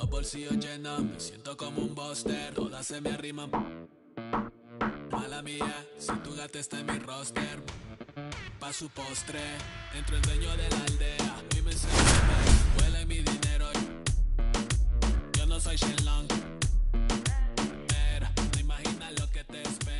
Los bolsillos llenos, me siento como un buster. Todas se me arriman. Mala mía, si tu gata está en mi roster. Pa' su postre, entro el dueño de la aldea. Mi mensaje huele mi dinero. Yo no soy Shenlong. Pero no imaginas lo que te espera.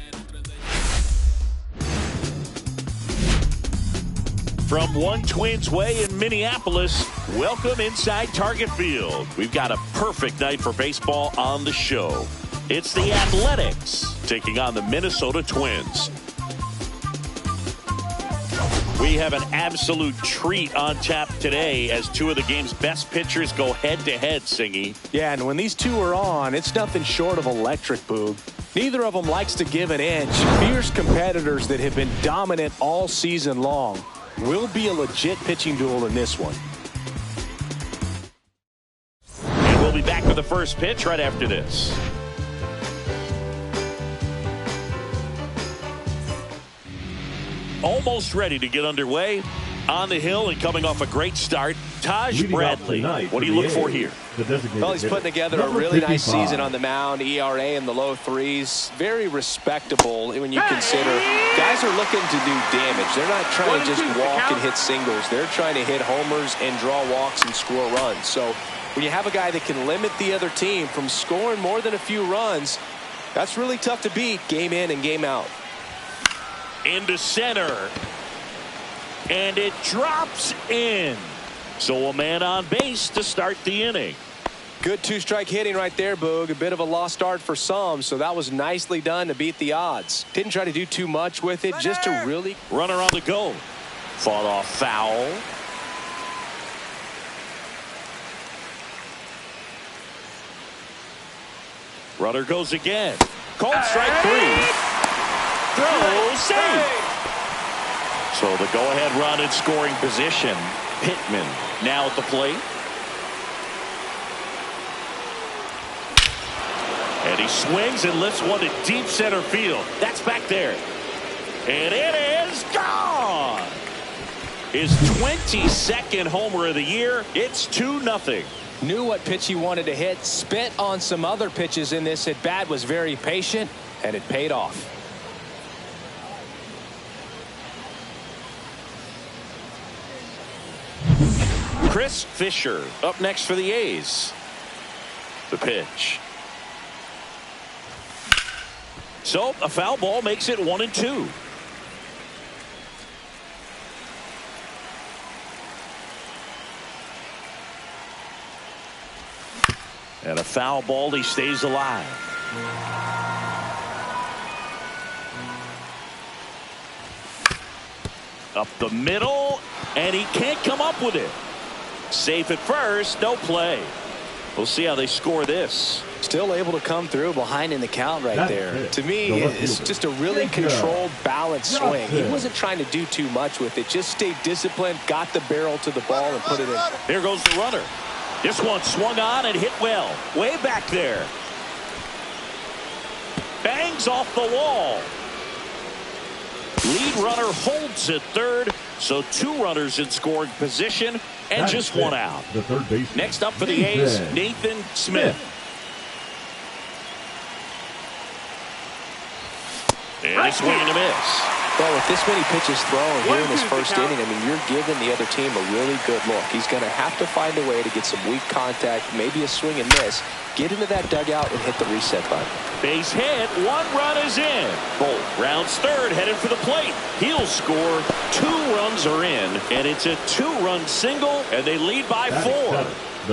From One Twins Way in Minneapolis, welcome inside Target Field. We've got a perfect night for baseball on the show. It's the Athletics taking on the Minnesota Twins. We have an absolute treat on tap today as two of the game's best pitchers go head-to-head, Singy. Yeah, and when these two are on, it's nothing short of electric, Boog. Neither of them likes to give an inch. Fierce competitors that have been dominant all season long. Will be a legit pitching duel in this one. And we'll be back with the first pitch right after this. Almost ready to get underway on the hill and coming off a great start. Taj Bradley, what do you look for here? Well, he's putting together a really nice season on the mound. ERA in the low threes. Very respectable when you consider guys are looking to do damage. They're not trying to just walk and hit singles. They're trying to hit homers and draw walks and score runs. So when you have a guy that can limit the other team from scoring more than a few runs, that's really tough to beat game in and game out. Into center. And it drops in. So a man on base to start the inning. Good two-strike hitting right there, Boog. A bit of a lost start for some, so that was nicely done to beat the odds. Didn't try to do too much with it, just to really... Runner on the go. Fought off foul. Runner goes again. Called strike three. Throw, save. So the go-ahead run in scoring position. Pittman now at the plate. And he swings and lifts one to deep center field. That's back there. And it is gone. His 22nd homer of the year. It's 2-0. Knew what pitch he wanted to hit. Spit on some other pitches in this at bat. Was very patient, and it paid off. Chris Fisher up next for the A's. The pitch. So a foul ball makes it 1-2. And a foul ball, he stays alive. Up the middle, and he can't come up with it. Safe at first, no play. We'll see how they score this. Still able to come through behind in the count right there. To me, it's just a really controlled, balanced swing. He wasn't trying to do too much with it. Just stayed disciplined, got the barrel to the ball, and put it in. Here goes the runner. This one swung on and hit well. Way back there. Bangs off the wall. Lead runner holds at third. So two runners in scoring position and just one out. The third baseman. Next up for the A's, Nathan Smith. And a swing and a miss. Well, with this many pitches thrown here in his first inning, I mean, you're giving the other team a really good look. He's going to have to find a way to get some weak contact, maybe a swing and miss, get into that dugout and hit the reset button. Base hit, one run is in. Bolt rounds third, headed for the plate. He'll score. 2 runs are in, and it's a 2-run single, and they lead by 4.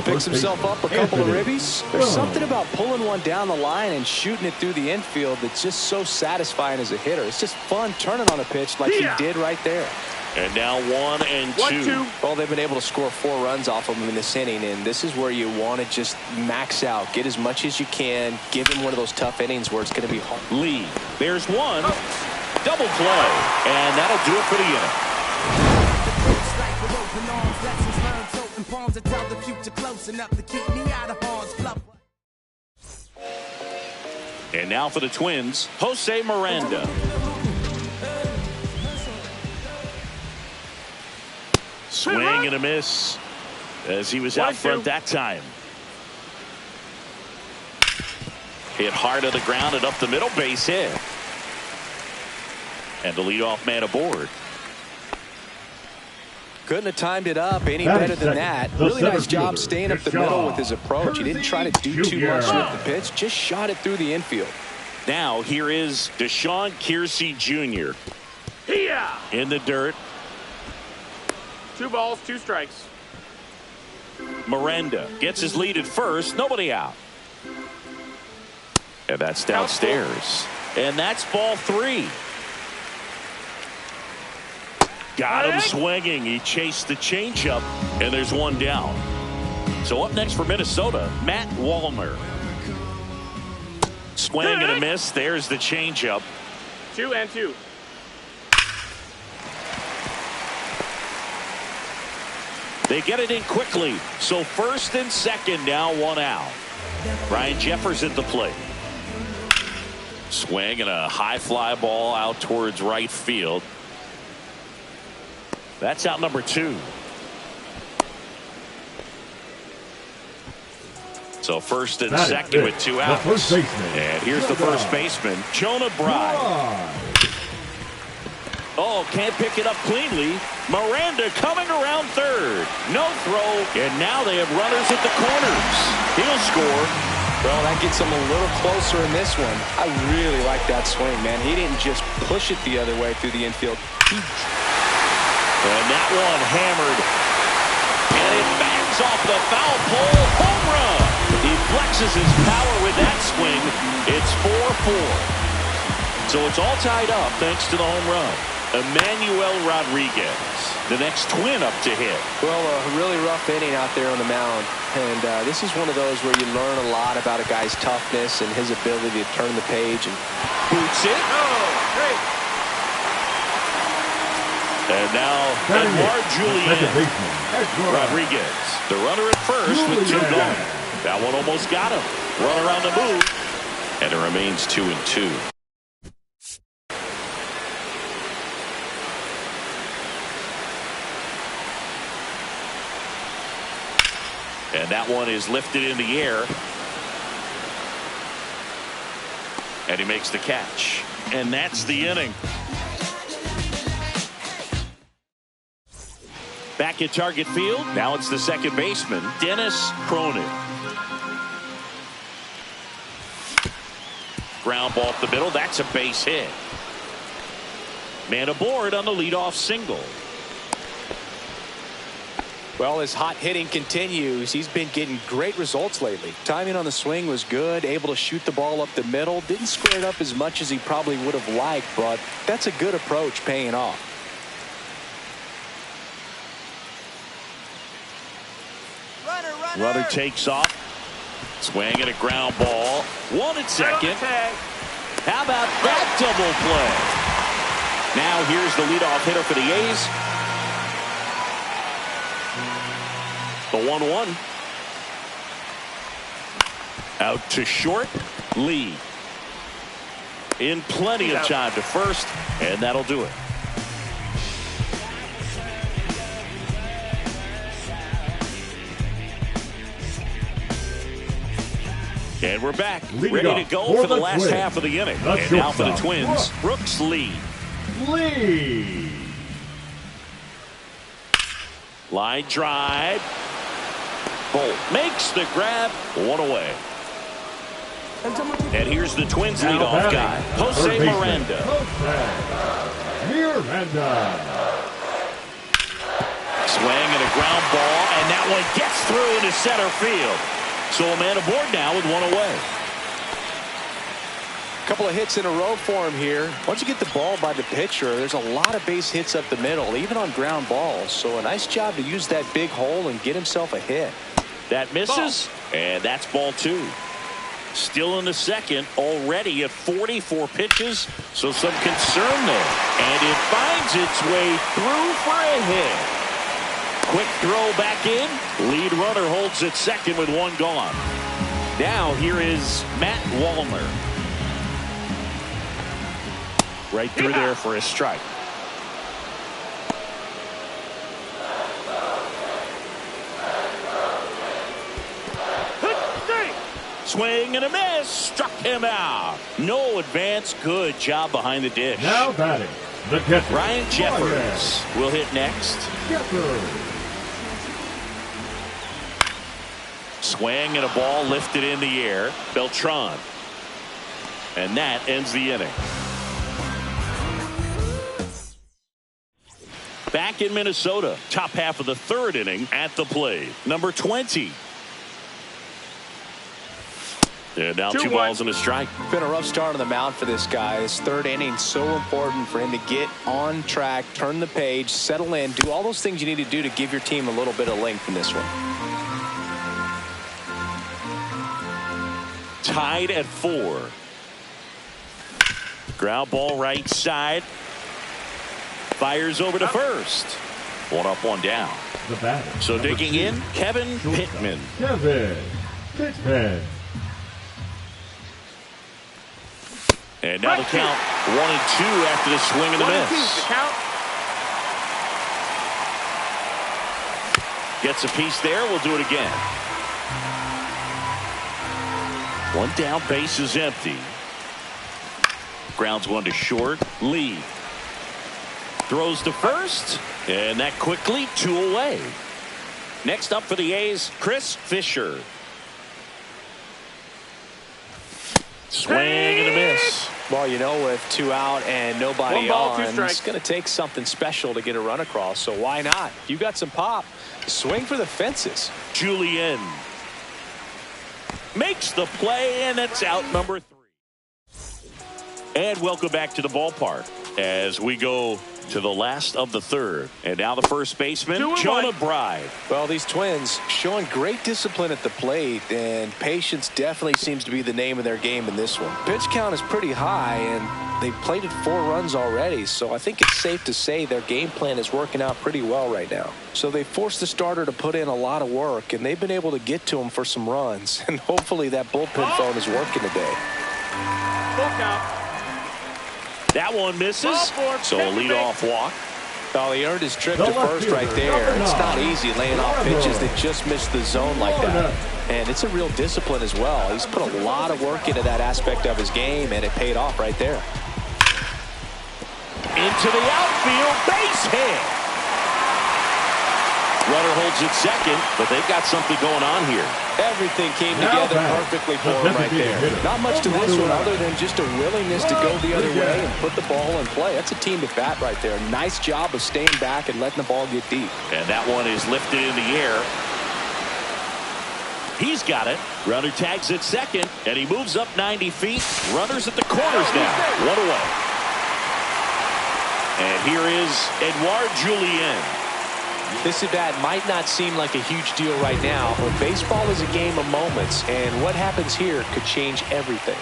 Picks himself up a couple of ribbies. There's something about pulling one down the line and shooting it through the infield that's just so satisfying as a hitter. It's just fun turning on a pitch like he did right there. And now 1-2. Well, they've been able to score 4 runs off of him in this inning, and this is where you want to just max out. Get as much as you can. Give him one of those tough innings where it's going to be hard. Lee, there's one. Double play. And that'll do it for the inning. And now for the Twins, Jose Miranda. Swing and a miss as he was out front that time. Hit hard to the ground and up the middle, base hit. And the leadoff man aboard. Couldn't have timed it up any better than that. Really nice job staying up the middle with his approach. He didn't try to do too much with the pitch, just shot it through the infield. Now here is Deshaun Kiersey Jr. in the dirt. 2 balls, 2 strikes. Miranda gets his lead at first, nobody out. And that's downstairs. And that's ball 3. Got him swinging. He chased the changeup, and there's 1 down. So up next for Minnesota, Matt Wallner. Swing and a miss. There's the changeup. 2 and 2. They get it in quickly. So first and second now, 1 out. Ryan Jeffers at the plate. Swing and a high fly ball out towards right field. That's out number 2. So first and second with 2 outs. And here's the first baseman, Jonah Bride. Oh, can't pick it up cleanly. Miranda coming around third. No throw. And now they have runners at the corners. He'll score. Well, that gets him a little closer in this one. I really like that swing, man. He didn't just push it the other way through the infield. And that one hammered. And it bangs off the foul pole. Home run. He flexes his power with that swing. It's 4-4. So it's all tied up thanks to the home run. Emmanuel Rodriguez, the next twin up to hit. Well, a really rough inning out there on the mound. And this is one of those where you learn a lot about a guy's toughness and his ability to turn the page. And boots it. Oh, great. And now Edouard Julien Rodriguez, the runner at first with 2 gone. That one almost got him. Runner on the move. And it remains 2-2. And that one is lifted in the air. And he makes the catch. And that's the inning. Back at Target Field. Now it's the second baseman, Dennis Cronin. Ground ball up the middle. That's a base hit. Man aboard on the leadoff single. Well, his hot hitting continues. He's been getting great results lately. Timing on the swing was good. Able to shoot the ball up the middle. Didn't square it up as much as he probably would have liked, but that's a good approach paying off. Runner takes off. Swing and a ground ball. 1 at second. How about that double play? Now here's the leadoff hitter for the A's. The 1-1. Out to short. Lee. In plenty of time to first, and that'll do it. And we're back, ready to go for the last half of the inning. And now for the Twins, Brooks Lee. Line drive. Bolt makes the grab. 1 away. And here's the Twins leadoff guy, Jose Miranda. Swing and a ground ball, and that one gets through into center field. So a man aboard now with 1 away. A couple of hits in a row for him here. Once you get the ball by the pitcher, there's a lot of base hits up the middle, even on ground balls. So a nice job to use that big hole and get himself a hit. That misses, and that's ball 2. Still in the second, already at 44 pitches, so some concern there. And it finds its way through for a hit. Quick throw back in. Lead runner holds at second with 1 gone. Now here is Matt Wallner. Right through there for a strike. swing and a miss. Struck him out. No advance. Good job behind the dish. Now batting, the catcher, Ryan Jeffers will hit next. Swing and a ball lifted in the air. Beltran. And that ends the inning. Back in Minnesota, top half of the third inning at the plate. Number 20. And now 2 balls and a strike. Been a rough start on the mound for this guy. This third inning so important for him to get on track, turn the page, settle in, do all those things you need to do to give your team a little bit of length in this one. Tied at 4. Ground ball right side. Fires over to first. 1 up, 1 down. So digging in, Kevin Pittman. And now the count 1-2 after the swing and the miss. Gets a piece there. We'll do it again. 1 down, base is empty. Grounds 1 to short. Lee throws to first, and that quickly 2 away. Next up for the A's, Chris Fisher. Swing and a miss. Well, you know, with 2 out and nobody 1 ball, on, 2 strikes. it's going to take something special to get a run across. So why not? You got some pop. Swing for the fences. Julian makes the play, and that's out number 3. And welcome back to the ballpark as we go to the last of the third. And now the first baseman, Jonah Bride. Well, these Twins showing great discipline at the plate, and patience definitely seems to be the name of their game in this one. Pitch count is pretty high, and they've plated 4 runs already, so I think it's safe to say their game plan is working out pretty well right now. So they forced the starter to put in a lot of work, and they've been able to get to him for some runs, and hopefully that bullpen phone is working today. Full count. That one misses, so a leadoff walk. Oh, he earned his trip to first right there. It's not easy laying off pitches that just miss the zone like that. And it's a real discipline as well. He's put a lot of work into that aspect of his game, and it paid off right there. Into the outfield, base hit. Runner holds it second, but they've got something going on here. Everything came together perfectly for him right there. Not much to this one other than just a willingness to go the other way and put the ball in play. That's a team at bat right there. Nice job of staying back and letting the ball get deep. And that one is lifted in the air. He's got it. Runner tags at second, and he moves up 90 feet. Runners at the corners now. 1 away. And here is Edouard Julien. This at bat might not seem like a huge deal right now, but baseball is a game of moments, and what happens here could change everything.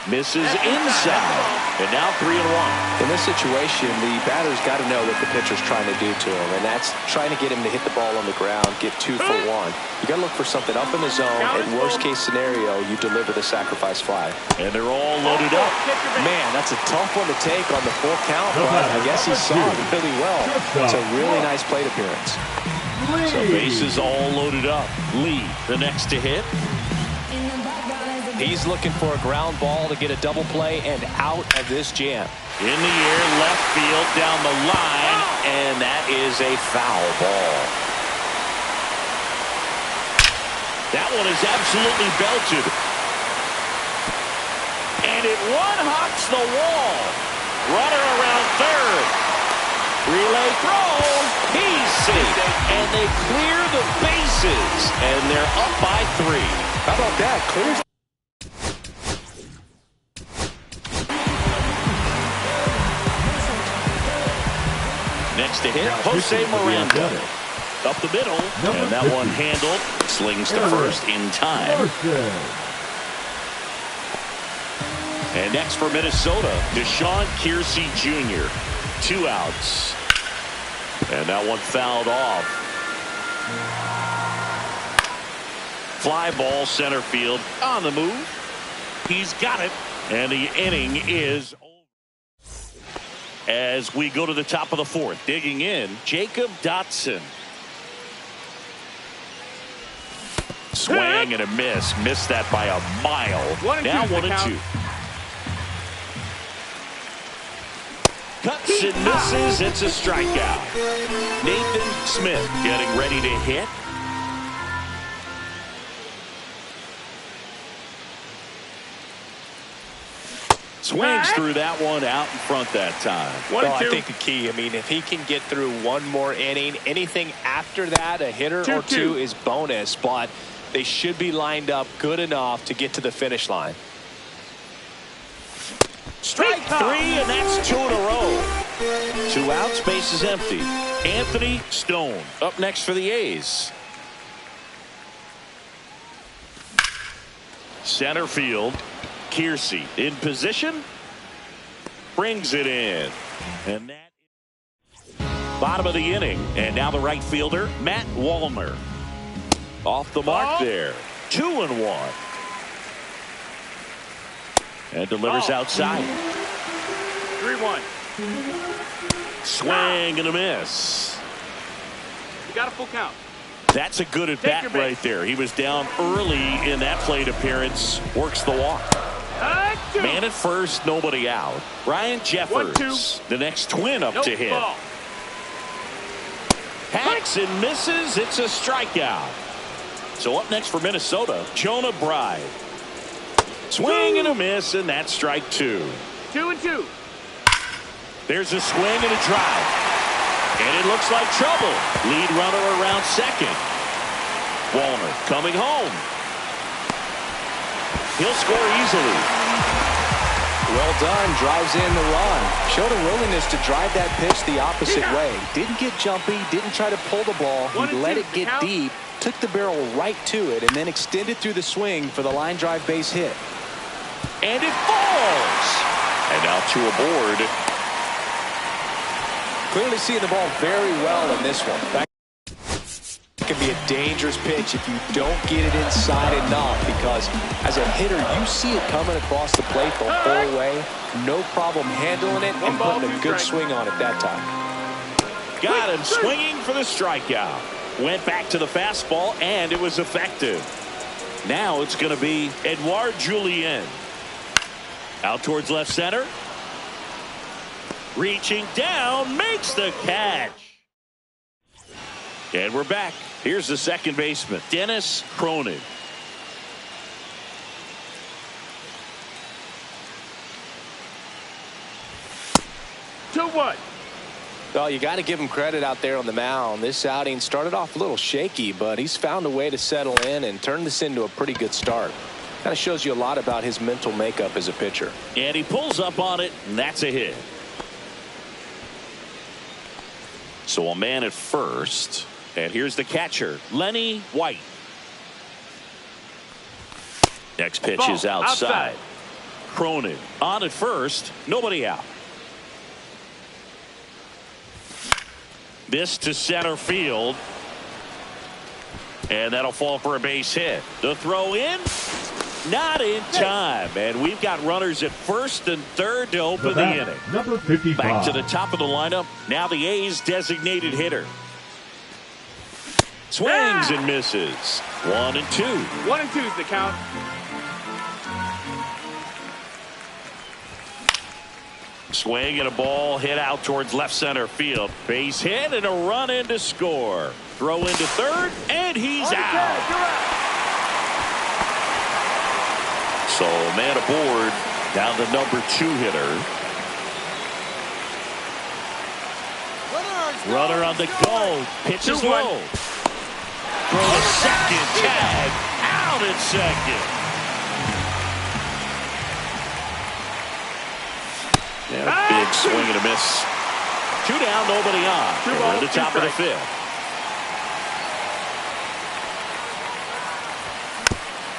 Misses inside, and now 3-1. In this situation, the batter's got to know what the pitcher's trying to do to him, and that's trying to get him to hit the ball on the ground, get 2 for 1. You got to look for something up in the zone, and worst case scenario, you deliver the sacrifice fly. And they're all loaded up. Man, that's a tough one to take on the full count, but I guess he saw it really well. It's a really nice plate appearance. So bases all loaded up. Lee, the next to hit. He's looking for a ground ball to get a double play and out of this jam. In the air, left field, down the line, and that is a foul ball. That one is absolutely belted. And it one-hops the wall. Runner around third. Relay throw. He's safe. And they clear the bases. And they're up by 3. How about that? Clears. Next to hit, Jose Miranda. Up the middle, and that one handled. Slings to first in time. And next for Minnesota, Deshaun Kiersey Jr. 2 outs. And that one fouled off. Fly ball center field on the move. He's got it, and the inning is over. As we go to the top of the 4th, digging in, Jacob Dotson. Swing and a miss. Missed that by a mile. Now 1-2. Cuts and misses. It's a strikeout. Nathan Smith getting ready to hit. Swings through that one out in front that time. I think the key, if he can get through one more inning, anything after that, a hitter or two is bonus, but they should be lined up good enough to get to the finish line. Strike 3, and that's 2 in a row. 2 outs, base is empty. Anthony Stone up next for the A's. Center field. Kiersey in position, brings it in, and that bottom of the inning. And now the right fielder, Matt Wallner, off the mark there. 2-1, and delivers outside. 3-1. Swing and a miss. You got a full count. That's a good at bat right there. He was down early in that plate appearance. Works the walk. Man at first, nobody out. Ryan Jeffers, the next twin up to hit. Hacks and misses. It's a strikeout. So up next for Minnesota, Jonah Bride. Swing and a miss, and that's strike 2. 2-2. There's a swing and a drive. And it looks like trouble. Lead runner around second. Wallner coming home. He'll score easily. Well done. Drives in the run. Showed a willingness to drive that pitch the opposite way. Didn't get jumpy. Didn't try to pull the ball. He let it get deep. Took the barrel right to it and then extended through the swing for the line drive base hit. And it falls. And now 2 aboard. Clearly seeing the ball very well in this one. That can be a dangerous pitch if you don't get it inside enough, because as a hitter you see it coming across the plate the whole way. No problem handling it and putting a good swing on it that time. Got him swinging for the strikeout. Went back to the fastball and it was effective. Now it's going to be Edouard Julien. Out towards left center. Reaching down, makes the catch. And we're back. Here's the second baseman, Dennis Cronin. Well, you got to give him credit out there on the mound. This outing started off a little shaky, but he's found a way to settle in and turn this into a pretty good start. Kind of shows you a lot about his mental makeup as a pitcher. And he pulls up on it, and that's a hit. So a man at first, and here's the catcher, Lenny White. Next pitch is outside. Cronin on at first, nobody out. This to center field, and that'll fall for a base hit. The throw in, not in time, and we've got runners at first and third to open the inning. Number 55. Back to the top of the lineup. Now the A's designated hitter. Swings and misses. 1-2. 1-2 is the count. Swing and a ball hit out towards left center field. Base hit and a run in to score. Throw into third, and he's out. So man aboard, down the number 2 hitter. Runner on the go. Pitch is low. Throw a second, tag. Out at second. Yeah, big swing and a miss. 2 down, nobody on. We're at the top of the 5th.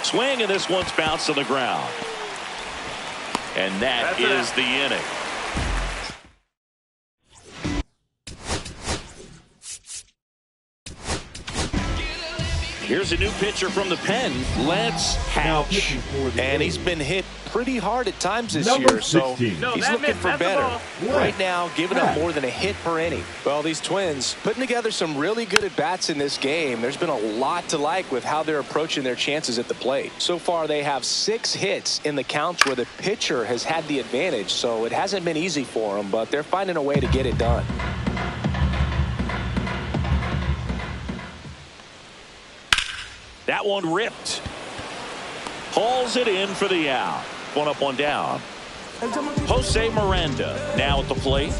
Swing, and this one's bounced on the ground. And that is the inning. Here's a new pitcher from the pen. Let's hatch. And he's been hit pretty hard at times this year, so he's looking for better. Right now, giving up more than a hit per inning. Well, these Twins putting together some really good at-bats in this game. There's been a lot to like with how they're approaching their chances at the plate. So far, they have 6 hits in the counts where the pitcher has had the advantage, so it hasn't been easy for them, but they're finding a way to get it done. That one ripped. Hauls it in for the out. 1 up, 1 down. Jose Miranda now at the plate.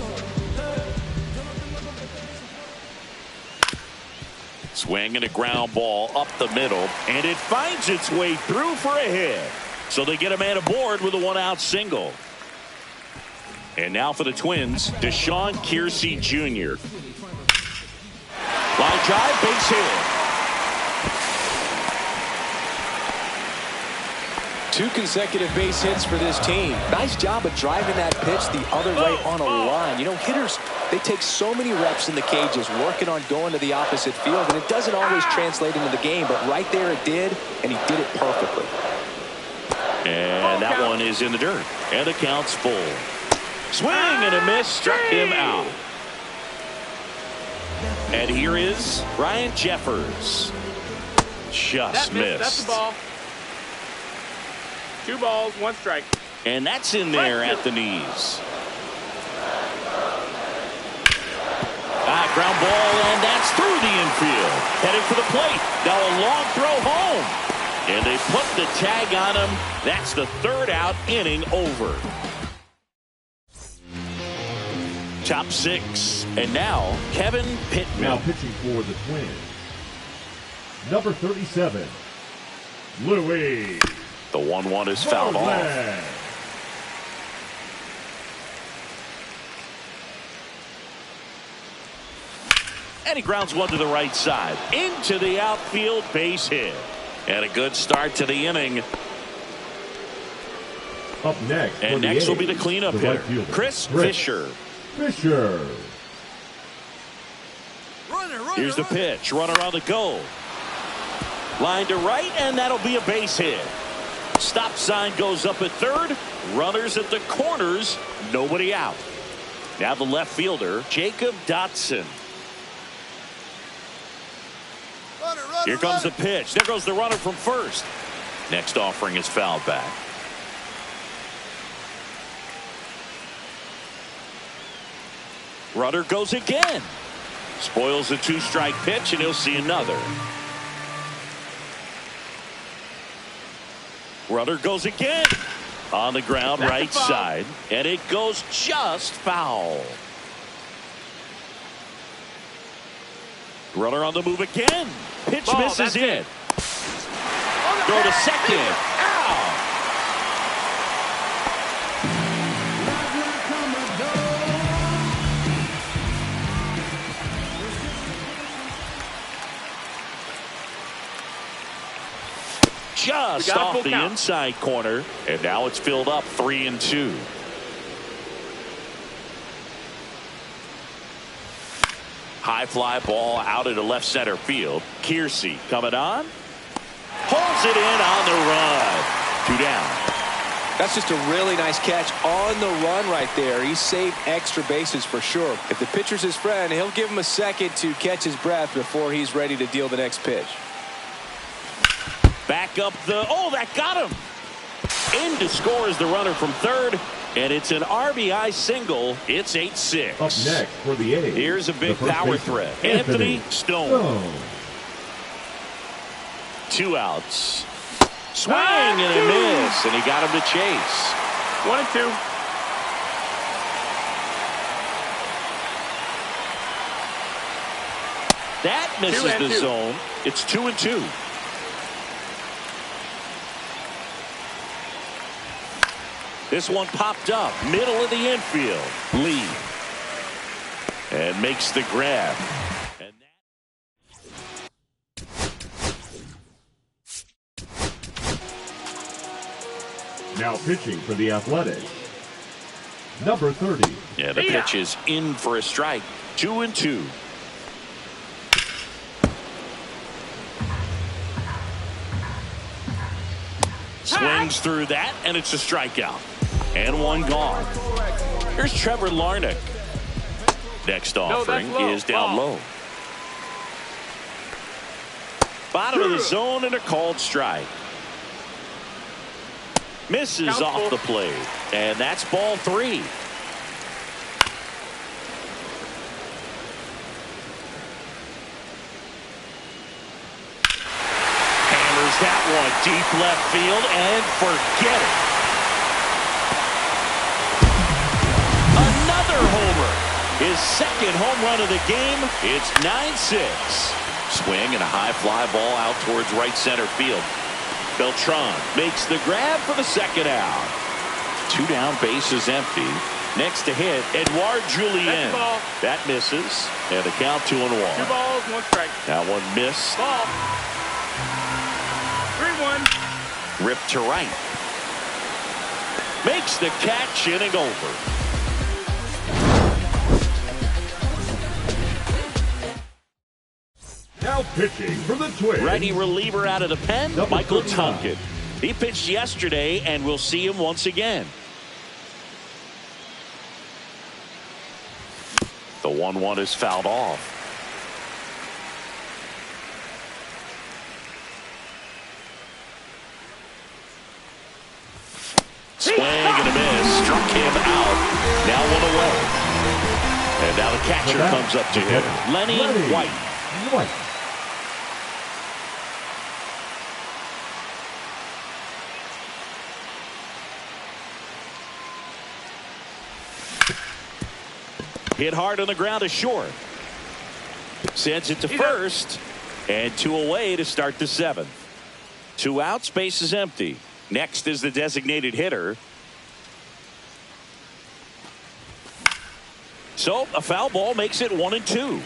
Swing and a ground ball up the middle, and it finds its way through for a hit. So they get a man aboard with a 1-out single. And now for the Twins, Deshaun Kiersey Jr. Line drive, base hit. 2 consecutive base hits for this team. Nice job of driving that pitch the other way on a line. You know, hitters, they take so many reps in the cages working on going to the opposite field, and it doesn't always translate into the game, but right there it did, and he did it perfectly. And that one is in the dirt, and the count's full. Swing and a miss, struck him out. And here is Ryan Jeffers. Just missed. That's the ball. 2 balls, 1 strike. And that's in there at the knees. Ground ball, and that's through the infield. Headed for the plate. Now a long throw home. And they put the tag on him. That's the 3rd out, inning over. Top 6. And now Kevin Pittman. Now pitching for the Twins, number 37, Louis. The 1-1 is fouled off. And he grounds one to the right side. Into the outfield, base hit. And a good start to the inning. Up next. And next will be the cleanup hitter, Chris Fisher. Here's the pitch. Runner on the go. Line to right, and that'll be a base hit. Stop sign goes up at 3rd. Runners at the corners. Nobody out. Now the left fielder, Jacob Dotson. Here comes the pitch. There goes the runner from first. Next offering is fouled back. Runner goes again. Spoils a 2-strike pitch, and he'll see another. Runner goes again. On the ground, right side. And it goes just foul. Runner on the move again. Pitch misses in. Throw to second. Out. Just off the inside corner, and now it's filled up 3-2. High fly ball out into left center field. Kiersey coming on. Holds it in on the run. 2 down. That's just a really nice catch on the run right there. He saved extra bases for sure. If the pitcher's his friend, he'll give him a second to catch his breath before he's ready to deal the next pitch. Back up the, that got him. In to score is the runner from 3rd, and it's an RBI single. It's 8-6. Up next for the A's. Here's a big power threat. Anthony Stone. 2 outs. Swing and a miss, and he got him to chase. 1-2. That misses the zone. It's 2-2. This one popped up, middle of the infield. Lee. And makes the grab. And now pitching for the Athletics, number 30. Yeah, the pitch is in for a strike. 2-2. Swings through that, and it's a strikeout. And one gone. Here's Trevor Larnach. Next offering is down low. Bottom of the zone and a called strike. Misses off the plate. And that's ball 3. That one deep left field, and forget it. Another homer. His second home run of the game. It's 9-6. Swing and a high fly ball out towards right center field. Beltran makes the grab for the second out. 2 down, bases empty. Next to hit, Edouard Julien. That misses, and the count 2-1. 2 balls, 1 strike. That one missed. Ball. 3-1. Ripped to right. Makes the catch, inning over. Now pitching for the Twins. Righty reliever out of the pen, Number Michael 39. Tonkin. He pitched yesterday, and we'll see him once again. The 1-1 is fouled off. Swing and a miss. Struck him out. Now 1 away. And now the catcher comes up to him. Lenny White. Hit hard on the ground to short. Sends it to first. And 2 away to start the 7th. 2 outs, base is empty. Next is the designated hitter. So a foul ball makes it 1-2.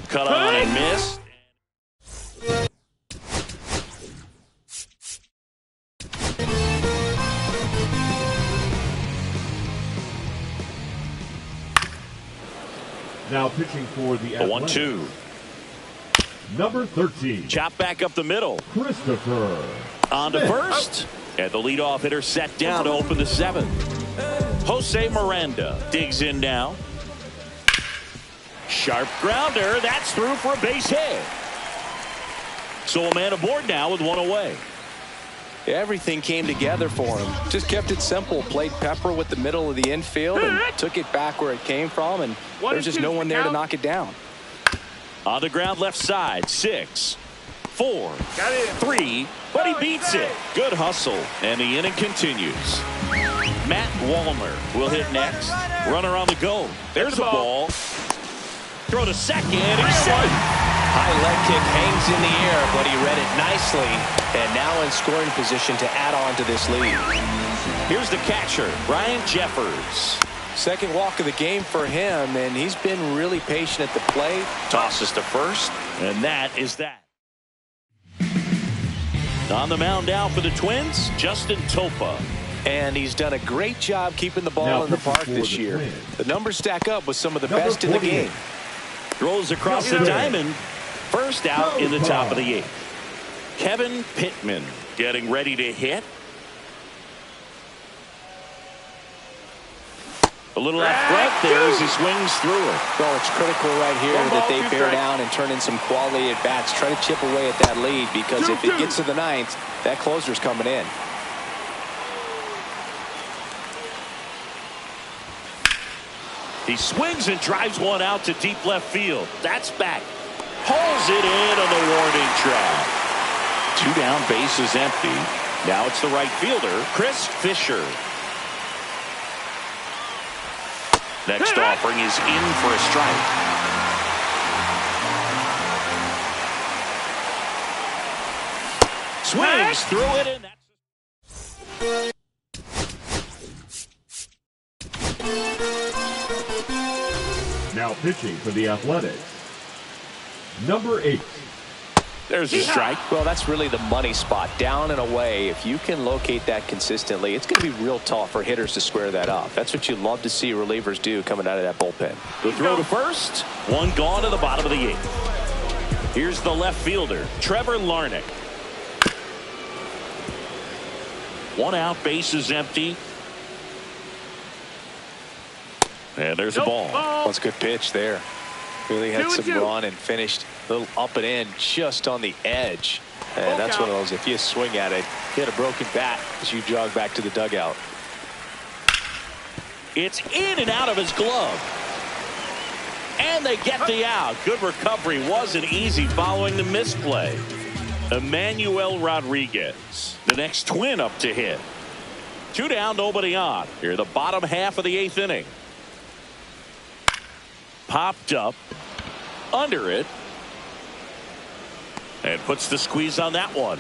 Cut on and missed. Now pitching for the A 1-2. Number 13. Chop back up the middle. Christopher. On to first. And the leadoff hitter set down to open the 7th. Jose Miranda digs in now. Sharp grounder. That's through for a base hit. So a man aboard now with 1 away. Everything came together for him. Just kept it simple. Played pepper with the middle of the infield and took it back where it came from. And there's just no one there to knock it down. On the ground left side. 6, 4, 3. But he beats it. Good hustle. And the inning continues. Matt Wallner will hit next. Runner on the go. There's a ball. Throw to second. He's safe. High leg kick hangs in the air, but he read it nicely. And now in scoring position to add on to this lead. Here's the catcher, Ryan Jeffers. Second walk of the game for him, and he's been really patient at the plate. Tosses to first, and that is that. On the mound now for the Twins, Justin Topa. And he's done a great job keeping the ball in the park this year. The numbers stack up with some of the best in the game. Throws across the diamond. First out in the top of the 8th. Kevin Pittman getting ready to hit. A little out front there as he swings through it. Well, it's critical right here that they bear down and turn in some quality at bats. Try to chip away at that lead, because if it gets to the 9th, that closer's coming in. He swings and drives one out to deep left field. That's back. Pulls it in on the warning track. 2 down, base is empty. Now it's the right fielder, Chris Fisher. Next offering is in for a strike. Swings through it, and Now pitching for the Athletics. Number 8. There's a strike. Well, that's really the money spot. Down and away. If you can locate that consistently, it's going to be real tough for hitters to square that up. That's what you love to see relievers do coming out of that bullpen. The throw to first. One gone to the bottom of the 8th. Here's the left fielder, Trevor Larnach. One out, base is empty. And there's a ball. That's a good pitch there. Really had some run and finished a little up and in just on the edge. And that's one of those, if you swing at it, hit a broken bat as you jog back to the dugout. It's in and out of his glove. And they get the out. Good recovery. Wasn't easy following the misplay. Emmanuel Rodriguez, the next Twin up to hit. 2 down, nobody on. Here the bottom half of the 8th inning. Popped up under it and puts the squeeze on that one.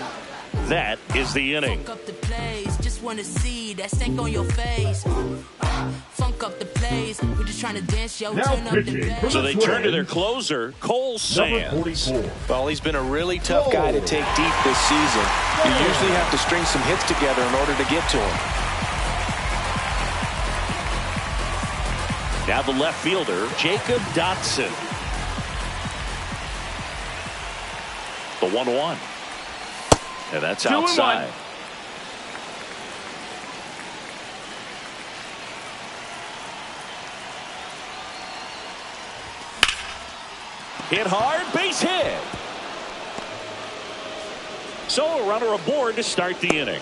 That is the inning. Funk up the plays, just want to see that stank on your face. Funk up the plays, we're just trying to dance yo. Now pitching. So they turn to their closer, Cole Sands. Well, he's been a really tough guy to take deep this season. You usually have to string some hits together in order to get to him. Now the left fielder, Jacob Dotson. The 1-1. And that's outside. Hit hard, base hit. So a runner aboard to start the inning.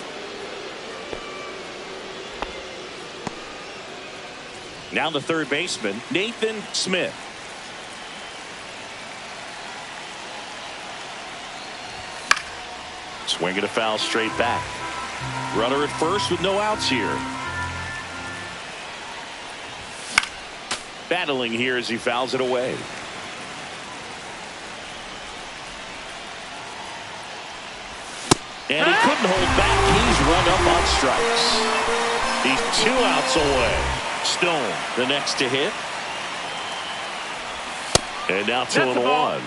Now the third baseman, Nathan Smith. Swinging a foul straight back. Runner at first with no outs here. Battling here as he fouls it away. And he couldn't hold back. He's run up on strikes. He's 2 outs away. Stone, the next to hit. And now 2-1.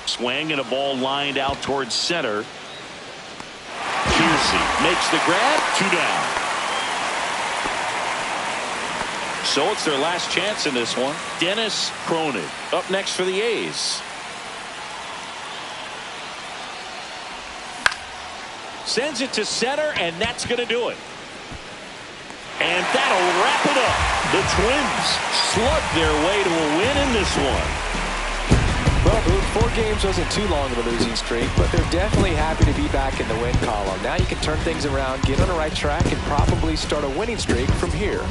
Swing and a ball lined out towards center. Piercy makes the grab. 2 down. So it's their last chance in this one. Dennis Cronin up next for the A's. Sends it to center, and that's going to do it. And that'll wrap it up. The Twins slug their way to a win in this one. Well, 4 games wasn't too long of a losing streak, but they're definitely happy to be back in the win column. Now you can turn things around, get on the right track, and probably start a winning streak from here.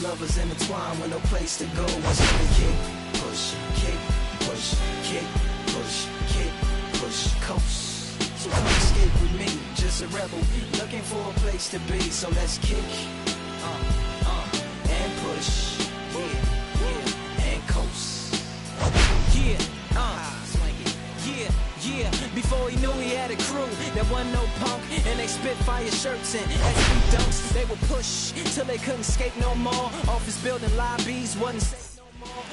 Lovers intertwined with no place to go. Once you kick, push, kick, push, kick, push, kick, push, coast. So come escape with me, just a rebel, looking for a place to be. So let's kick, and push, and coast. Yeah, before he knew he had a crew, there wasn't no punk, and they spit fire shirts and SB dunks. They would push till they couldn't skate no more. Office building lobbies wasn't safe no more.